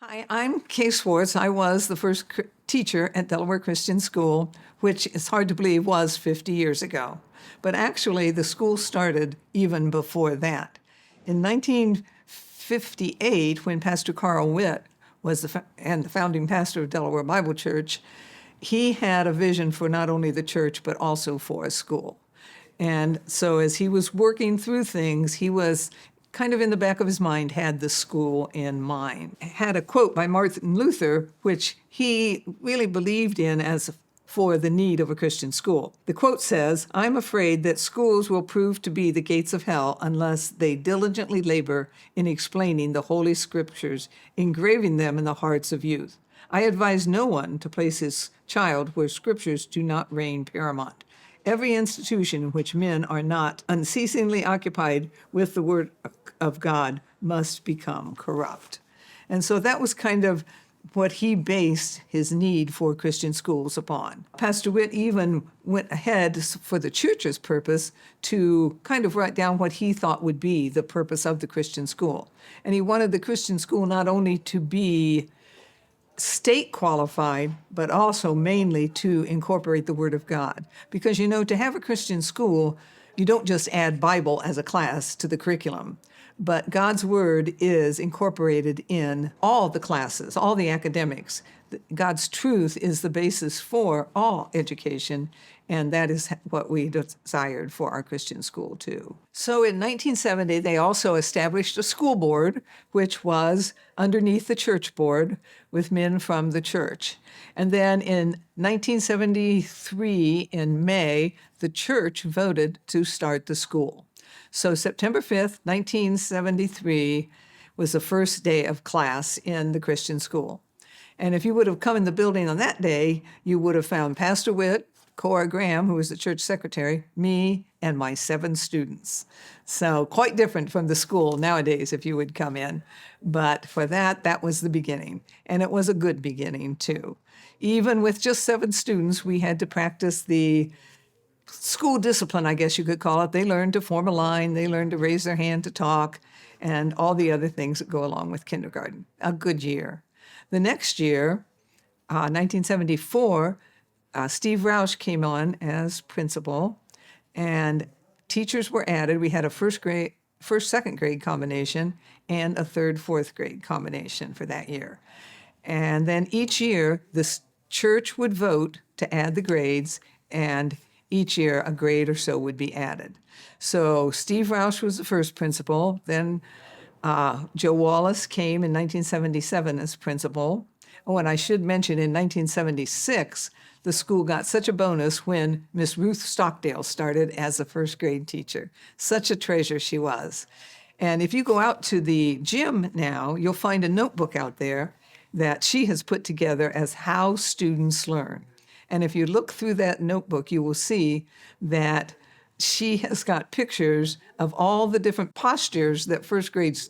Hi, I'm Kay Swartz. I was the first teacher at Delaware Christian School, which is hard to believe was 50 years ago. But actually, the school started even before that. In 1958, when Pastor Carl Witt was the founding pastor of Delaware Bible Church, he had a vision for not only the church, but also for a school. And so as he was working through things, he was kind of in the back of his mind had the school in mind. Had a quote by Martin Luther, which he really believed in as for the need of a Christian school. The quote says, "I'm afraid that schools will prove to be the gates of hell unless they diligently labor in explaining the Holy Scriptures, engraving them in the hearts of youth. I advise no one to place his child where Scriptures do not reign paramount. Every institution in which men are not unceasingly occupied with the Word of God must become corrupt." And so that was kind of what he based his need for Christian schools upon. Pastor Witt even went ahead for the church's purpose to kind of write down what he thought would be the purpose of the Christian school. And he wanted the Christian school not only to be state qualified, but also mainly to incorporate the Word of God. Because, to have a Christian school, you don't just add Bible as a class to the curriculum, but God's Word is incorporated in all the classes, all the academics. God's truth is the basis for all education, and that is what we desired for our Christian school, too. So in 1970, they also established a school board, which was underneath the church board with men from the church. And then in 1973, in May, the church voted to start the school. So September 5th, 1973 was the first day of class in the Christian school. And if you would have come in the building on that day, you would have found Pastor Witt, Cora Graham, who was the church secretary, me, and my 7 students. So quite different from the school nowadays if you would come in. But for that was the beginning. And it was a good beginning, too. Even with just 7 students, we had to practice the school discipline, I guess you could call it. They learned to form a line, they learned to raise their hand to talk, and all the other things that go along with kindergarten. A good year. The next year, 1974, Steve Roush came on as principal, and teachers were added. We had a first, second grade combination and a third, fourth grade combination for that year. And then each year, the church would vote to add the grades, and each year a grade or so would be added. So Steve Roush was the first principal. Then Joe Wallace came in 1977 as principal. Oh, and I should mention in 1976, the school got such a bonus when Miss Ruth Stockdale started as a first grade teacher. Such a treasure she was. And if you go out to the gym now, you'll find a notebook out there that she has put together as How Students Learn. And if you look through that notebook, you will see that she has got pictures of all the different postures that first graders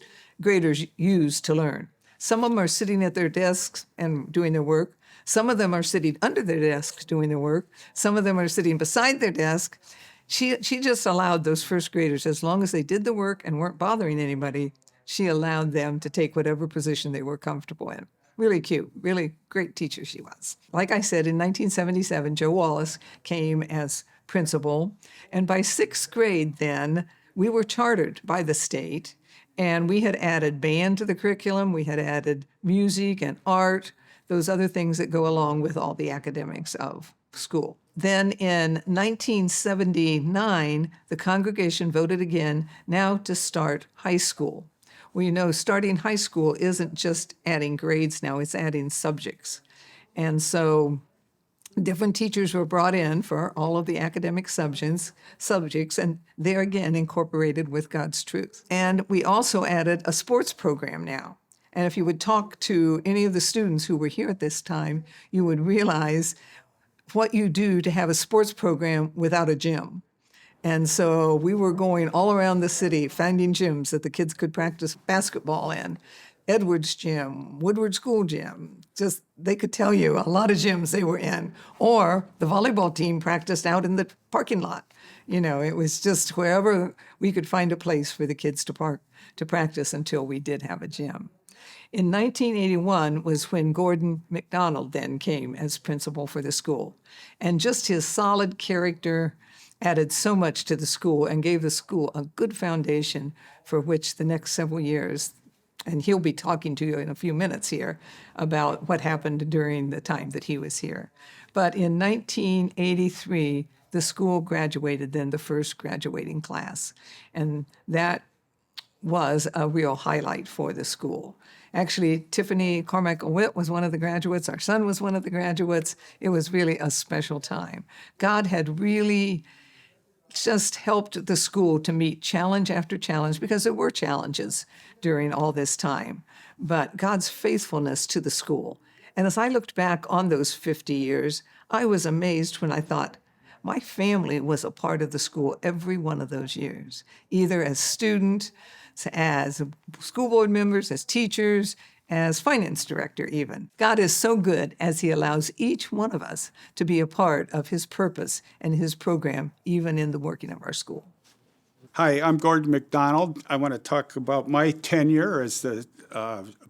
use to learn. Some of them are sitting at their desks and doing their work. Some of them are sitting under their desks doing their work. Some of them are sitting beside their desk. She just allowed those first graders, as long as they did the work and weren't bothering anybody, she allowed them to take whatever position they were comfortable in. Really cute, really great teacher she was. Like I said, in 1977, Joe Wallace came as principal. And by 6th grade then, we were chartered by the state. And we had added band to the curriculum. We had added music and art, those other things that go along with all the academics of school. Then in 1979, the congregation voted again now to start high school. Well, starting high school isn't just adding grades now, it's adding subjects. And so different teachers were brought in for all of the academic subjects, and they're again incorporated with God's truth. And we also added a sports program now. And if you would talk to any of the students who were here at this time, you would realize what you do to have a sports program without a gym. And so we were going all around the city, finding gyms that the kids could practice basketball in. Edwards Gym, Woodward School Gym, just they could tell you a lot of gyms they were in. Or the volleyball team practiced out in the parking lot. It was just wherever we could find a place for the kids to practice until we did have a gym. In 1981 was when Gordon McDonald then came as principal for the school. And just his solid character added so much to the school and gave the school a good foundation for which the next several years, and he'll be talking to you in a few minutes here about what happened during the time that he was here. But in 1983, the school graduated then the first graduating class. And that was a real highlight for the school. Actually, Tiffany Carmichael-Witt was one of the graduates. Our son was one of the graduates. It was really a special time. God had really just helped the school to meet challenge after challenge, because there were challenges during all this time, but God's faithfulness to the school. And as I looked back on those 50 years, I was amazed when I thought, my family was a part of the school every one of those years, either as student, as school board members, as teachers, as finance director even. God is so good as he allows each one of us to be a part of his purpose and his program, even in the working of our school. Hi, I'm Gordon McDonald. I want to talk about my tenure as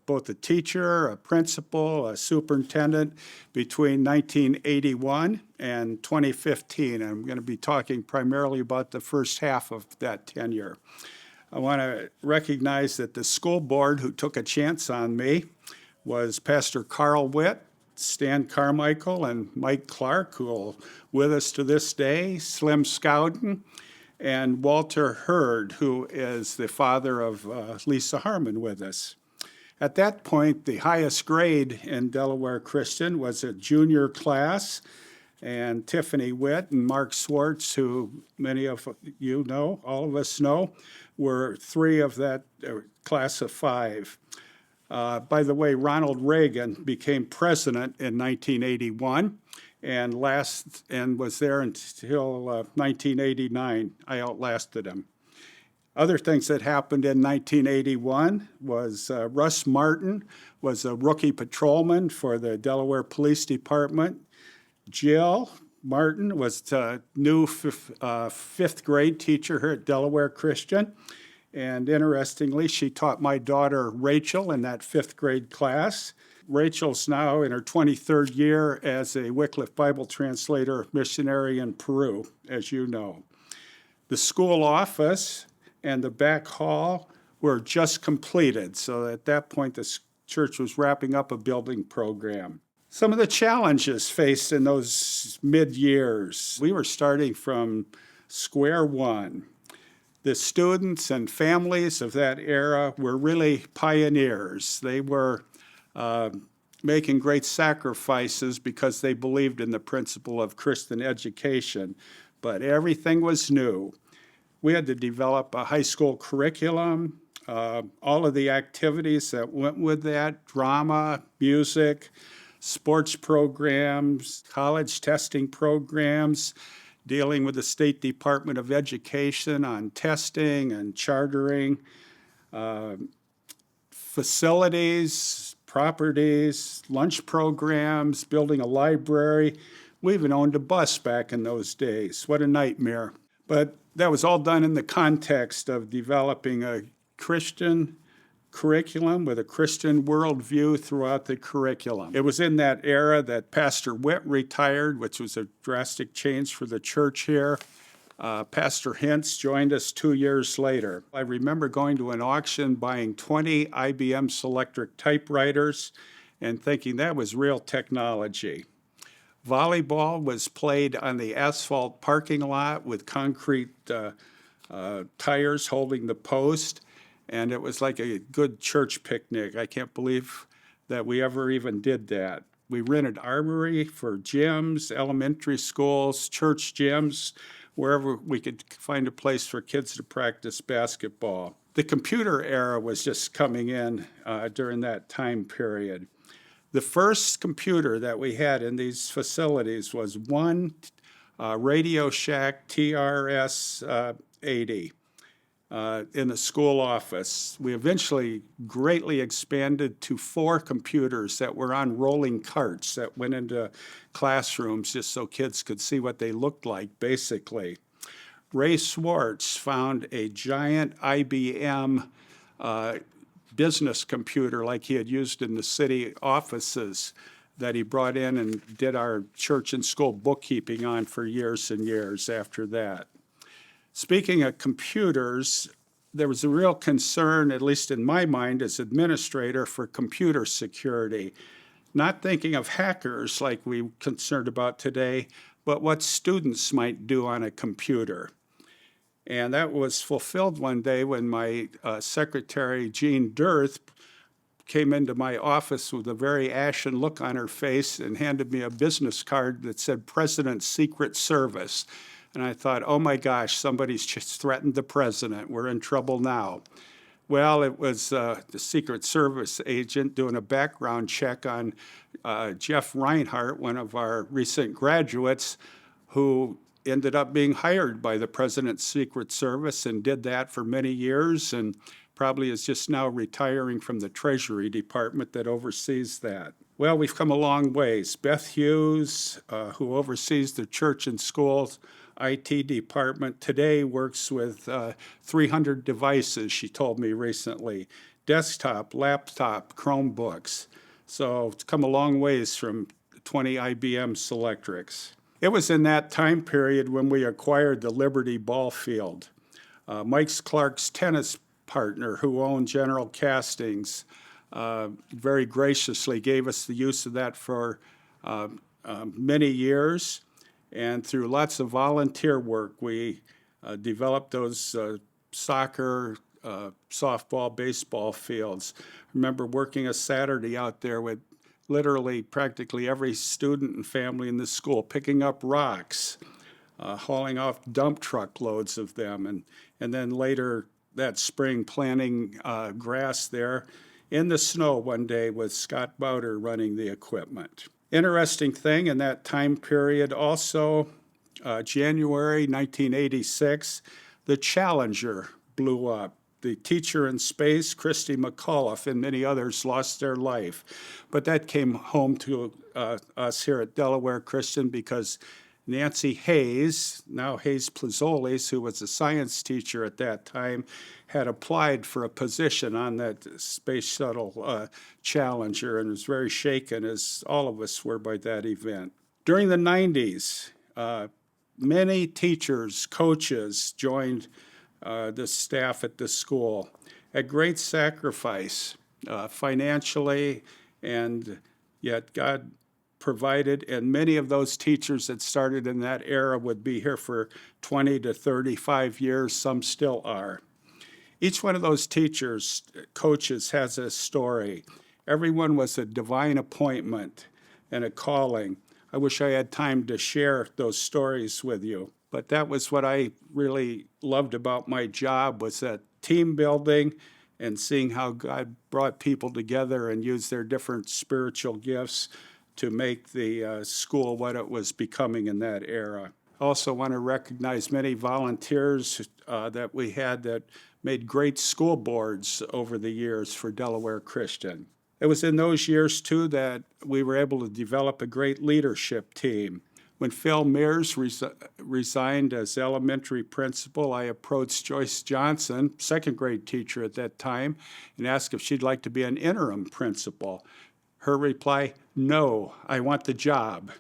both a teacher, a principal, a superintendent between 1981 and 2015. I'm going to be talking primarily about the first half of that tenure. I want to recognize that the school board who took a chance on me was Pastor Carl Witt, Stan Carmichael, and Mike Clark, who are with us to this day, Slim Scowden, and Walter Hurd, who is the father of Lisa Harmon with us. At that point, the highest grade in Delaware Christian was a junior class, and Tiffany Witt and Mark Swartz, who many of you know, all of us know, were three of that class of five. By the way, Ronald Reagan became president in 1981 and was there until 1989. I outlasted him. Other things that happened in 1981 was Russ Martin was a rookie patrolman for the Delaware Police Department. Jill Martin was a new fifth grade teacher here at Delaware Christian. And interestingly, she taught my daughter Rachel in that fifth grade class. Rachel's now in her 23rd year as a Wycliffe Bible translator missionary in Peru, as you know. The school office and the back hall were just completed. So at that point, the church was wrapping up a building program. Some of the challenges faced in those mid-years, we were starting from square one. The students and families of that era were really pioneers. They were making great sacrifices because they believed in the principle of Christian education, but everything was new. We had to develop a high school curriculum, all of the activities that went with that, drama, music, sports programs, college testing programs, dealing with the State Department of Education on testing and chartering, facilities, properties, lunch programs, building a library. We even owned a bus back in those days. What a nightmare. But that was all done in the context of developing a Christian curriculum with a Christian worldview throughout the curriculum. It was in that era that Pastor Witt retired, which was a drastic change for the church here. Pastor Hintz joined us 2 years later. I remember going to an auction, buying 20 IBM Selectric typewriters, and thinking that was real technology. Volleyball was played on the asphalt parking lot with concrete tires holding the post. And it was like a good church picnic. I can't believe that we ever even did that. We rented armory for gyms, elementary schools, church gyms, wherever we could find a place for kids to practice basketball. The computer era was just coming in during that time period. The first computer that we had in these facilities was one Radio Shack TRS 80. In the school office. We eventually greatly expanded to 4 computers that were on rolling carts that went into classrooms just so kids could see what they looked like, basically. Ray Swartz found a giant IBM business computer like he had used in the city offices that he brought in and did our church and school bookkeeping on for years and years after that. Speaking of computers, there was a real concern, at least in my mind as administrator, for computer security. Not thinking of hackers like we're concerned about today, but what students might do on a computer. And that was fulfilled one day when my secretary, Jean Dirth, came into my office with a very ashen look on her face and handed me a business card that said President's Secret Service. And I thought, oh my gosh, somebody's just threatened the president. We're in trouble now. Well, it was the Secret Service agent doing a background check on Jeff Reinhardt, one of our recent graduates, who ended up being hired by the President's Secret Service and did that for many years and probably is just now retiring from the Treasury Department that oversees that. Well, we've come a long ways. Beth Hughes, who oversees the church and schools IT department, today works with 300 devices, she told me recently. Desktop, laptop, Chromebooks. So it's come a long ways from 20 IBM Selectrics. It was in that time period when we acquired the Liberty Ball Field. Mike Clark's tennis partner, who owned General Castings, very graciously gave us the use of that for many years. And through lots of volunteer work, we developed those soccer, softball, baseball fields. I remember working a Saturday out there with literally practically every student and family in the school, picking up rocks, hauling off dump truck loads of them, and then later that spring planting grass there in the snow one day with Scott Bowder running the equipment. Interesting thing in that time period also, January 1986, the Challenger blew up. The teacher in space, Christy McAuliffe, and many others lost their life. But that came home to us here at Delaware Christian because Nancy Hayes, now Hayes Plazzolis, who was a science teacher at that time, had applied for a position on that space shuttle Challenger and was very shaken, as all of us were by that event. During the 90s, many teachers, coaches joined the staff at the school at great sacrifice financially, and yet God provided, and many of those teachers that started in that era would be here for 20 to 35 years. Some still are. Each one of those teachers, coaches, has a story. Everyone was a divine appointment and a calling. I wish I had time to share those stories with you, but that was what I really loved about my job, was that team building and seeing how God brought people together and used their different spiritual gifts to make the school what it was becoming in that era. I also want to recognize many volunteers that we had that made great school boards over the years for Delaware Christian. It was in those years, too, that we were able to develop a great leadership team. When Phil Mears resigned as elementary principal, I approached Joyce Johnson, second grade teacher at that time, and asked if she'd like to be an interim principal. Her reply, no, I want the job.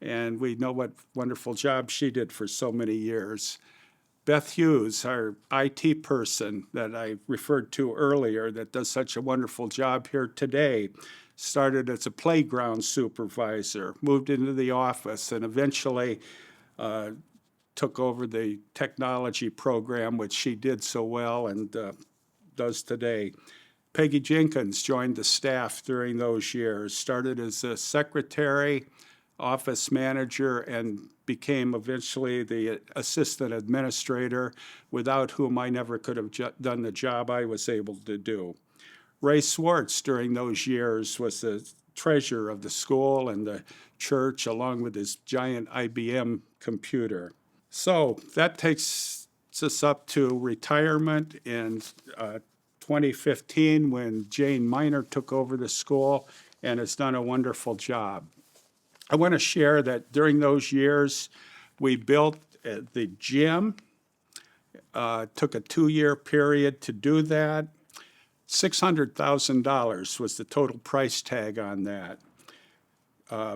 And we know what wonderful job she did for so many years. Beth Hughes, our IT person that I referred to earlier that does such a wonderful job here today, started as a playground supervisor, moved into the office, and eventually took over the technology program, which she did so well and does today. Peggy Jenkins joined the staff during those years, started as a secretary, office manager, and became eventually the assistant administrator, without whom I never could have done the job I was able to do. Ray Swartz during those years was the treasurer of the school and the church, along with his giant IBM computer. So that takes us up to retirement in 2015 when Jane Miner took over the school and has done a wonderful job. I want to share that during those years, we built the gym. Took a 2-year period to do that. $600,000 was the total price tag on that.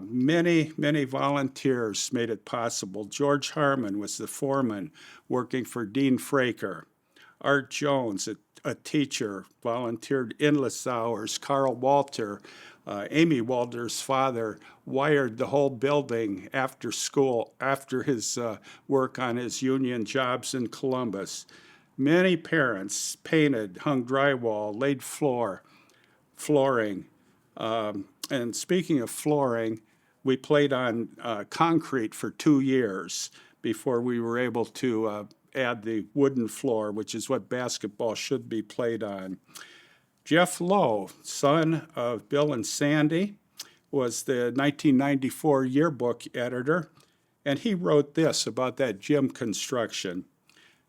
Many volunteers made it possible. George Harmon was the foreman working for Dean Fraker. Art Jones, a teacher, volunteered endless hours. Carl Walter, Amy Walter's father, wired the whole building after school, after his work on his union jobs in Columbus. Many parents painted, hung drywall, laid flooring. And speaking of flooring, we played on concrete for 2 years before we were able to add the wooden floor, which is what basketball should be played on. Jeff Lowe, son of Bill and Sandy, was the 1994 yearbook editor, and he wrote this about that gym construction.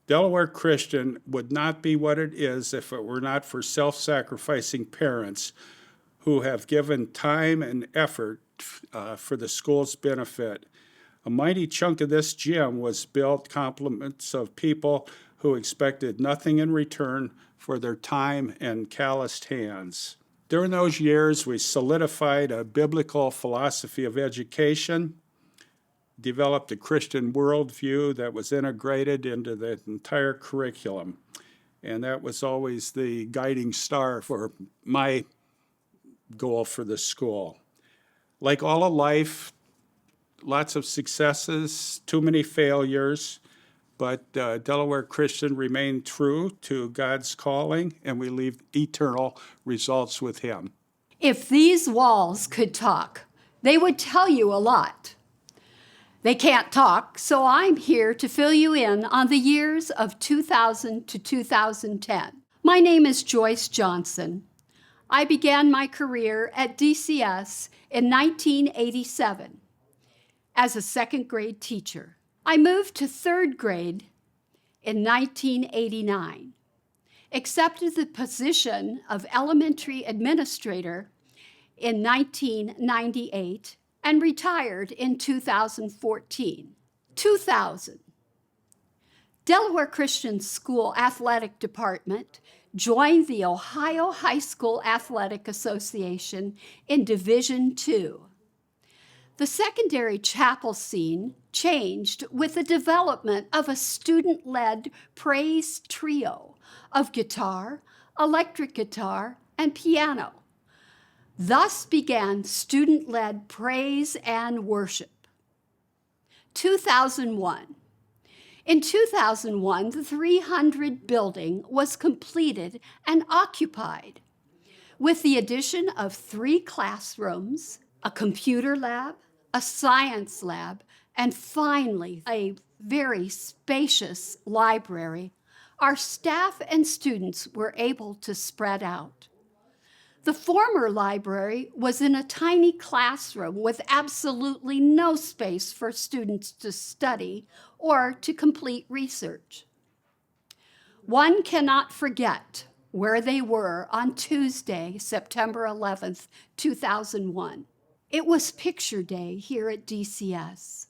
Delaware Christian would not be what it is if it were not for self-sacrificing parents who have given time and effort for the school's benefit. A mighty chunk of this gym was built compliments of people who expected nothing in return for their time and calloused hands. During those years, we solidified a biblical philosophy of education, developed a Christian worldview that was integrated into the entire curriculum. And that was always the guiding star for my goal for the school. Like all of life, lots of successes, too many failures, but Delaware Christian remained true to God's calling, and we leave eternal results with Him. If these walls could talk, they would tell you a lot. They can't talk, so I'm here to fill you in on the years of 2000 to 2010. My name is Joyce Johnson. I began my career at DCS in 1987 as a second grade teacher. I moved to third grade in 1989, accepted the position of elementary administrator in 1998, and retired in 2014. 2000, Delaware Christian School Athletic Department joined the Ohio High School Athletic Association in Division II. The secondary chapel scene changed with the development of a student-led praise trio of guitar, electric guitar, and piano. Thus began student-led praise and worship. 2001. In 2001, the 300 building was completed and occupied with the addition of 3 classrooms, a computer lab, a science lab, and finally, a very spacious library. Our staff and students were able to spread out. The former library was in a tiny classroom with absolutely no space for students to study or to complete research. One cannot forget where they were on Tuesday, September 11th, 2001. It was Picture Day here at DCS.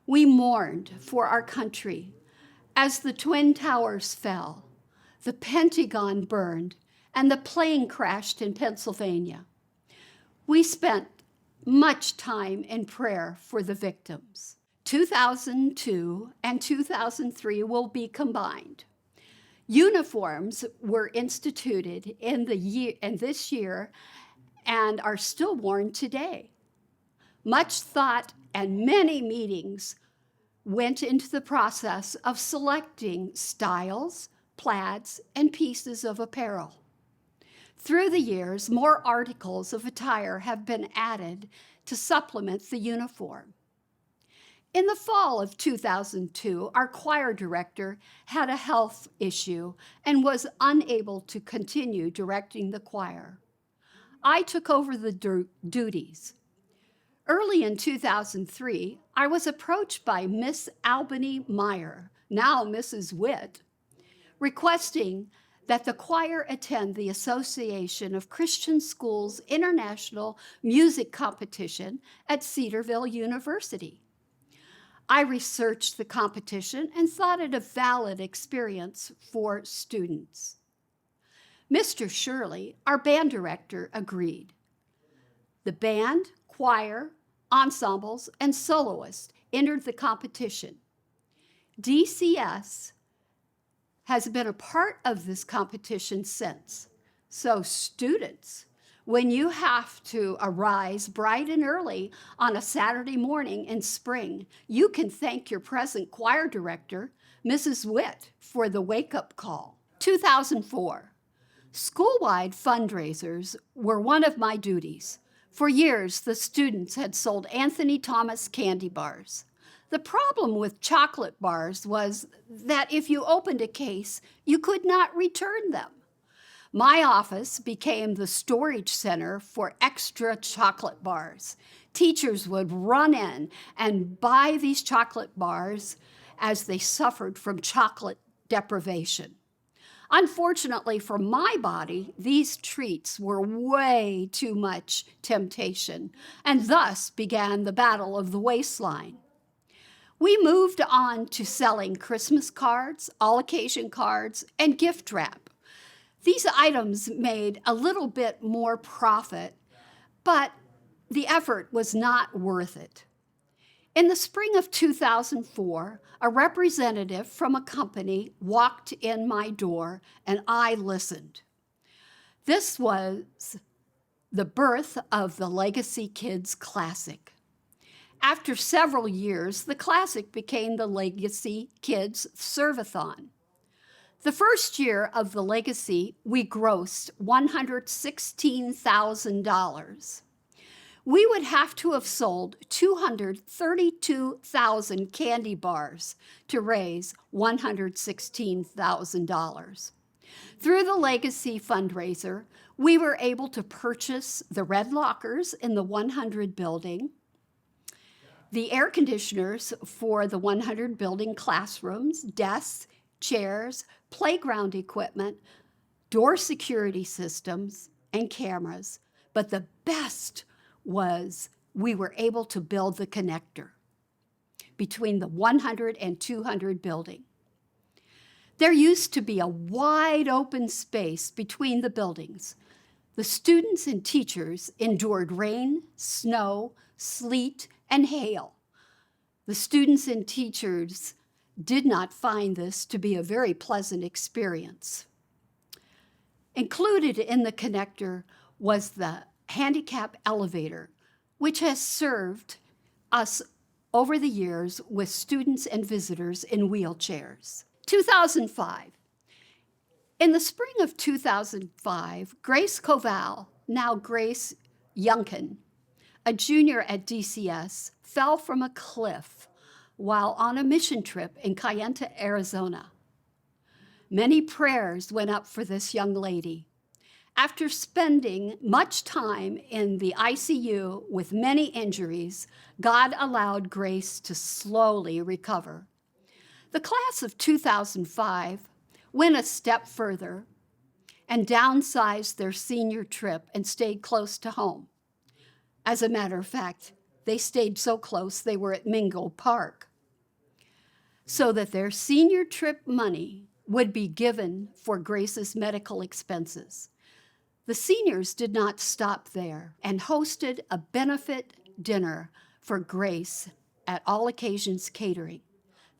We mourned for our country as the Twin Towers fell, the Pentagon burned, and the plane crashed in Pennsylvania. We spent much time in prayer for the victims. 2002 and 2003 will be combined. Uniforms were instituted in this year and are still worn today. Much thought and many meetings went into the process of selecting styles, plaids, and pieces of apparel. Through the years, more articles of attire have been added to supplement the uniform. In the fall of 2002, our choir director had a health issue and was unable to continue directing the choir. I took over the duties. Early in 2003, I was approached by Miss Albany Meyer, now Mrs. Witt, requesting that the choir attend the Association of Christian Schools International Music Competition at Cedarville University. I researched the competition and thought it a valid experience for students. Mr. Shirley, our band director, agreed. The band, choir, ensembles, and soloists entered the competition. DCS has been a part of this competition since. So students, when you have to arise bright and early on a Saturday morning in spring, you can thank your present choir director, Mrs. Witt, for the wake-up call. 2004. School-wide fundraisers were one of my duties. For years, the students had sold Anthony Thomas candy bars. The problem with chocolate bars was that if you opened a case, you could not return them. My office became the storage center for extra chocolate bars. Teachers would run in and buy these chocolate bars as they suffered from chocolate deprivation. Unfortunately for my body, these treats were way too much temptation, and thus began the battle of the waistline. We moved on to selling Christmas cards, all-occasion cards, and gift wrap. These items made a little bit more profit, but the effort was not worth it. In the spring of 2004, a representative from a company walked in my door, and I listened. This was the birth of the Legacy Kids Classic. After several years, the Classic became the Legacy Kids Serve-a-thon. The first year of the Legacy, we grossed $116,000. We would have to have sold 232,000 candy bars to raise $116,000. Through the Legacy fundraiser, we were able to purchase the red lockers in the 100 building, the air conditioners for the 100 building classrooms, desks, chairs, playground equipment, door security systems, and cameras. But the best was we were able to build the connector between the 100 and 200 building. There used to be a wide open space between the buildings. The students and teachers endured rain, snow, sleet, and hail. The students and teachers did not find this to be a very pleasant experience. Included in the connector was the handicap elevator, which has served us over the years with students and visitors in wheelchairs. 2005. In the spring of 2005, Grace Koval, now Grace Youngkin, a junior at DCS, fell from a cliff while on a mission trip in Kayenta, Arizona. Many prayers went up for this young lady. After spending much time in the ICU with many injuries, God allowed Grace to slowly recover. The class of 2005 went a step further and downsized their senior trip and stayed close to home. As a matter of fact, they stayed so close they were at Mingo Park, so that their senior trip money would be given for Grace's medical expenses. The seniors did not stop there and hosted a benefit dinner for Grace at All Occasions Catering.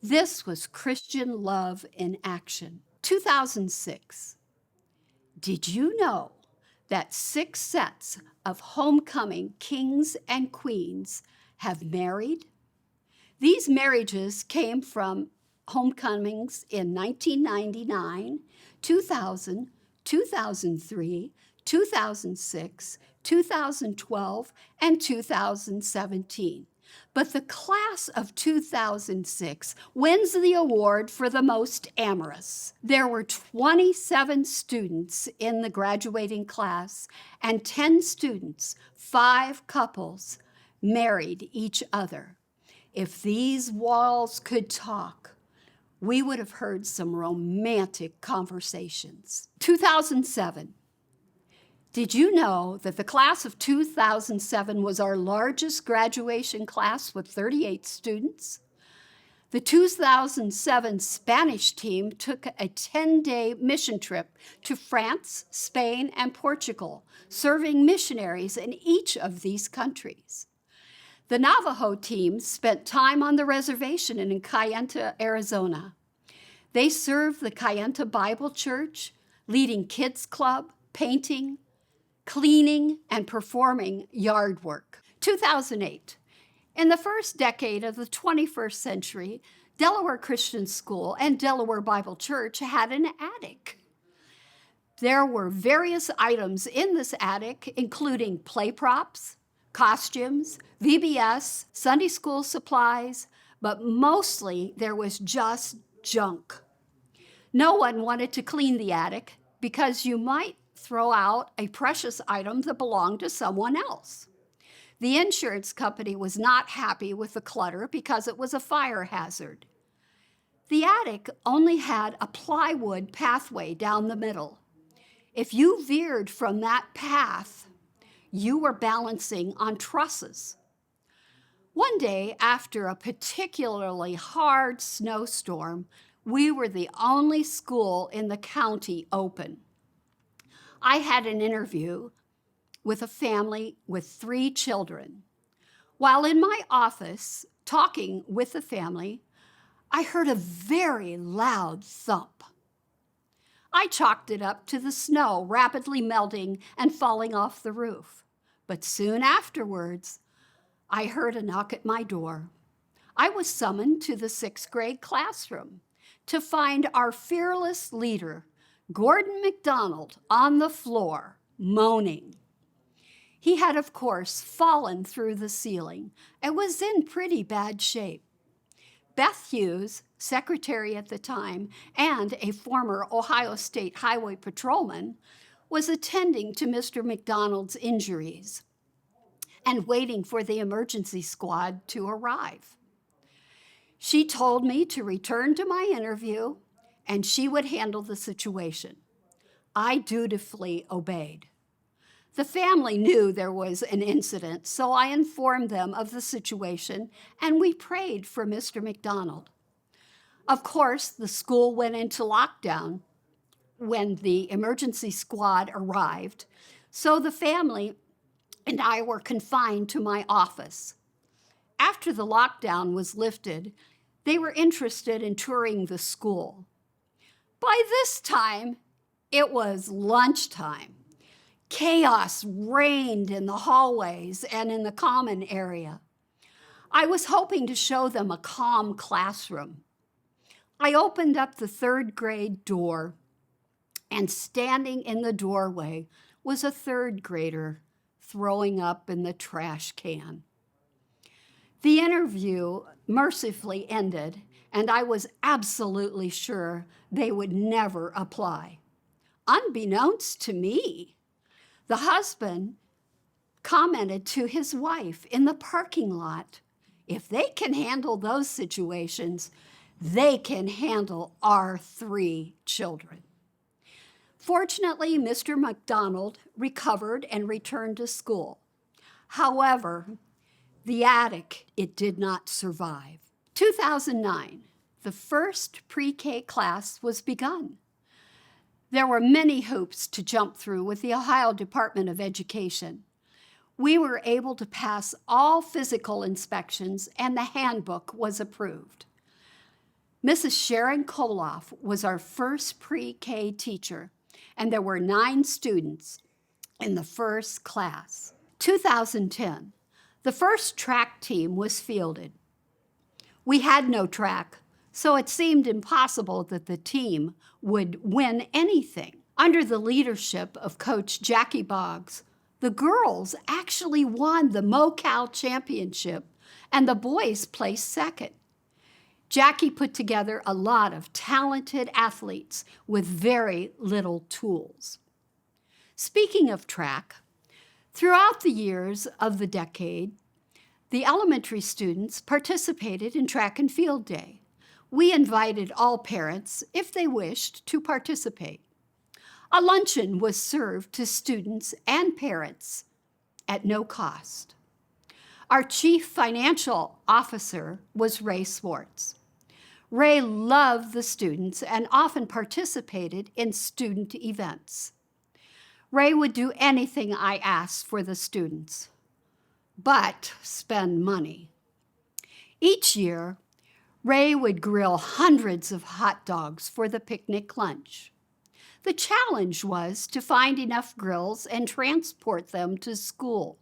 This was Christian love in action. 2006. Did you know that 6 sets of homecoming kings and queens have married? These marriages came from homecomings in 1999, 2000, 2003, 2006, 2012, and 2017. But the class of 2006 wins the award for the most amorous. There were 27 students in the graduating class, and 10 students, 5 couples, married each other. If these walls could talk, we would have heard some romantic conversations. 2007. Did you know that the class of 2007 was our largest graduation class with 38 students? The 2007 Spanish team took a 10-day mission trip to France, Spain, and Portugal, serving missionaries in each of these countries. The Navajo team spent time on the reservation in Kayenta, Arizona. They served the Kayenta Bible Church, leading kids club, painting, cleaning, and performing yard work. 2008. In the first decade of the 21st century, Delaware Christian School and Delaware Bible Church had an attic. There were various items in this attic, including play props, costumes, VBS, Sunday school supplies, but mostly there was just junk. No one wanted to clean the attic because you might throw out a precious item that belonged to someone else. The insurance company was not happy with the clutter because it was a fire hazard. The attic only had a plywood pathway down the middle. If you veered from that path, you were balancing on trusses. One day, after a particularly hard snowstorm, we were the only school in the county open. I had an interview with a family with 3 children. While in my office talking with the family, I heard a very loud thump. I chalked it up to the snow rapidly melting and falling off the roof. But soon afterwards, I heard a knock at my door. I was summoned to the 6th grade classroom to find our fearless leader, Gordon McDonald, on the floor, moaning. He had, of course, fallen through the ceiling and was in pretty bad shape. Beth Hughes, secretary at the time and a former Ohio State Highway patrolman, was attending to Mr. McDonald's injuries and waiting for the emergency squad to arrive. She told me to return to my interview and she would handle the situation. I dutifully obeyed. The family knew there was an incident, so I informed them of the situation, and we prayed for Mr. McDonald. Of course, the school went into lockdown when the emergency squad arrived, so the family and I were confined to my office. After the lockdown was lifted, they were interested in touring the school. By this time, it was lunchtime. Chaos reigned in the hallways and in the common area. I was hoping to show them a calm classroom. I opened up the 3rd grade door, and standing in the doorway was a 3rd grader throwing up in the trash can. The interview mercifully ended, and I was absolutely sure they would never apply. Unbeknownst to me, the husband commented to his wife in the parking lot, if they can handle those situations, they can handle our 3 children. Fortunately, Mr. McDonald recovered and returned to school. However, the attic, it did not survive. 2009, the first pre-K class was begun. There were many hoops to jump through with the Ohio Department of Education. We were able to pass all physical inspections, and the handbook was approved. Mrs. Sharon Koloff was our first pre-K teacher, and there were 9 students in the first class. 2010, the first track team was fielded. We had no track, so it seemed impossible that the team would win anything. Under the leadership of Coach Jackie Boggs, the girls actually won the MoCal championship, and the boys placed 2nd. Jackie put together a lot of talented athletes with very little tools. Speaking of track, throughout the years of the decade, the elementary students participated in Track and Field Day. We invited all parents, if they wished, to participate. A luncheon was served to students and parents at no cost. Our chief financial officer was Ray Swartz. Ray loved the students and often participated in student events. Ray would do anything I asked for the students, but spend money. Each year, Ray would grill hundreds of hot dogs for the picnic lunch. The challenge was to find enough grills and transport them to school.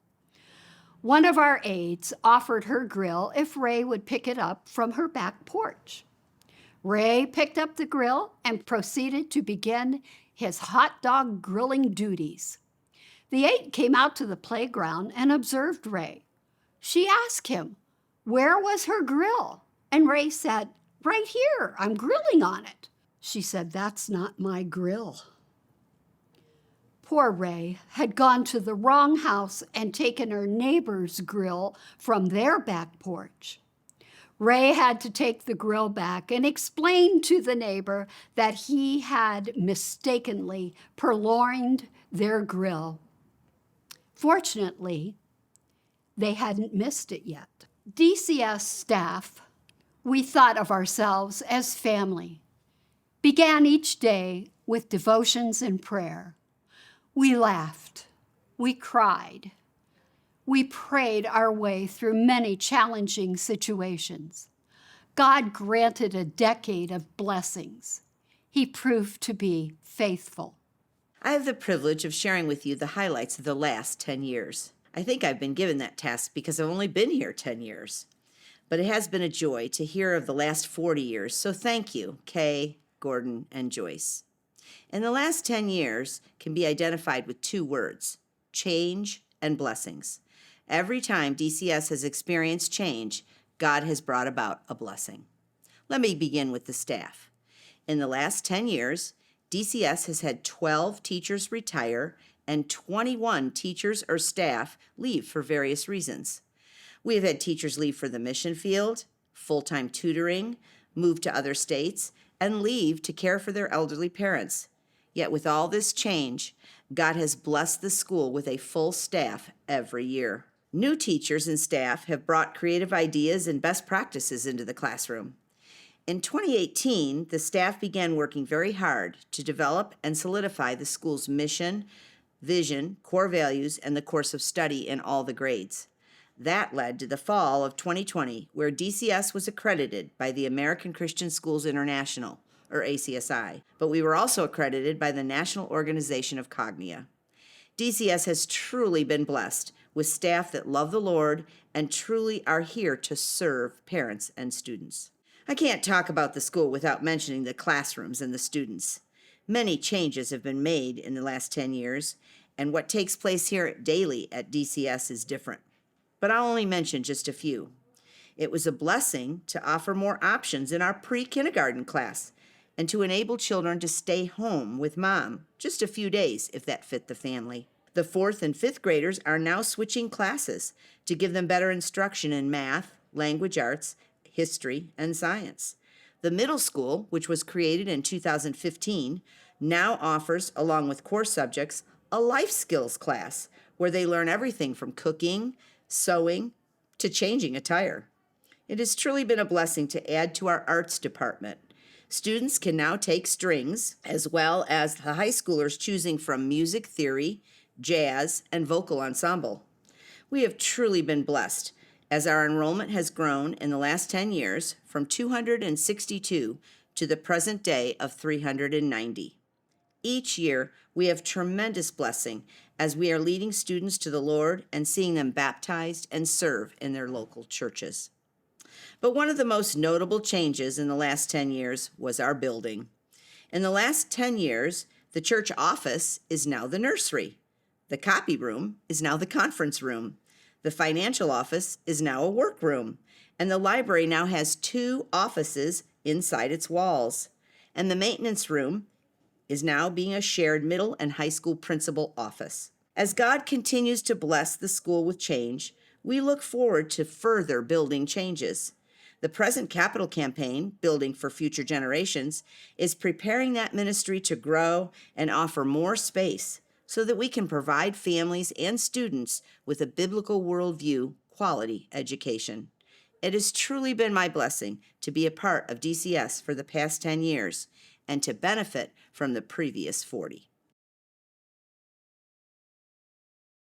One of our aides offered her grill if Ray would pick it up from her back porch. Ray picked up the grill and proceeded to begin his hot dog grilling duties. The aide came out to the playground and observed Ray. She asked him, where was her grill? And Ray said, right here, I'm grilling on it. She said, that's not my grill. Poor Ray had gone to the wrong house and taken her neighbor's grill from their back porch. Ray had to take the grill back and explain to the neighbor that he had mistakenly purloined their grill. Fortunately, they hadn't missed it yet. DCS staff, we thought of ourselves as family, began each day with devotions and prayer. We laughed, we cried, we prayed our way through many challenging situations. God granted a decade of blessings. He proved to be faithful. I have the privilege of sharing with you the highlights of the last 10 years. I think I've been given that task because I've only been here 10 years. But it has been a joy to hear of the last 40 years, so thank you, Kay, Gordon, and Joyce. And the last 10 years can be identified with two words, change and blessings. Every time DCS has experienced change, God has brought about a blessing. Let me begin with the staff. In the last 10 years, DCS has had 12 teachers retire and 21 teachers or staff leave for various reasons. We have had teachers leave for the mission field, full-time tutoring, move to other states, and leave to care for their elderly parents. Yet with all this change, God has blessed the school with a full staff every year. New teachers and staff have brought creative ideas and best practices into the classroom. In 2018, the staff began working very hard to develop and solidify the school's mission, vision, core values, and the course of study in all the grades. That led to the fall of 2020, where DCS was accredited by the American Christian Schools International, or ACSI, but we were also accredited by the National Organization of Cognia. DCS has truly been blessed with staff that love the Lord and truly are here to serve parents and students. I can't talk about the school without mentioning the classrooms and the students. Many changes have been made in the last 10 years, and what takes place here daily at DCS is different. But I'll only mention just a few. It was a blessing to offer more options in our pre-kindergarten class and to enable children to stay home with mom just a few days if that fit the family. The 4th and 5th graders are now switching classes to give them better instruction in math, language arts, history, and science. The middle school, which was created in 2015, now offers, along with core subjects, a life skills class where they learn everything from cooking, sewing, to changing a tire. It has truly been a blessing to add to our arts department. Students can now take strings, as well as the high schoolers choosing from music theory, jazz, and vocal ensemble. We have truly been blessed as our enrollment has grown in the last 10 years from 262 to the present day of 390. Each year, we have tremendous blessing as we are leading students to the Lord and seeing them baptized and serve in their local churches. But one of the most notable changes in the last 10 years was our building. In the last 10 years, the church office is now the nursery. The copy room is now the conference room. The financial office is now a workroom. And the library now has 2 offices inside its walls. And the maintenance room is now being a shared middle and high school principal office. As God continues to bless the school with change, we look forward to further building changes. The present capital campaign, Building for Future Generations, is preparing that ministry to grow and offer more space so that we can provide families and students with a biblical worldview quality education. It has truly been my blessing to be a part of DCS for the past 10 years and to benefit from the previous 40.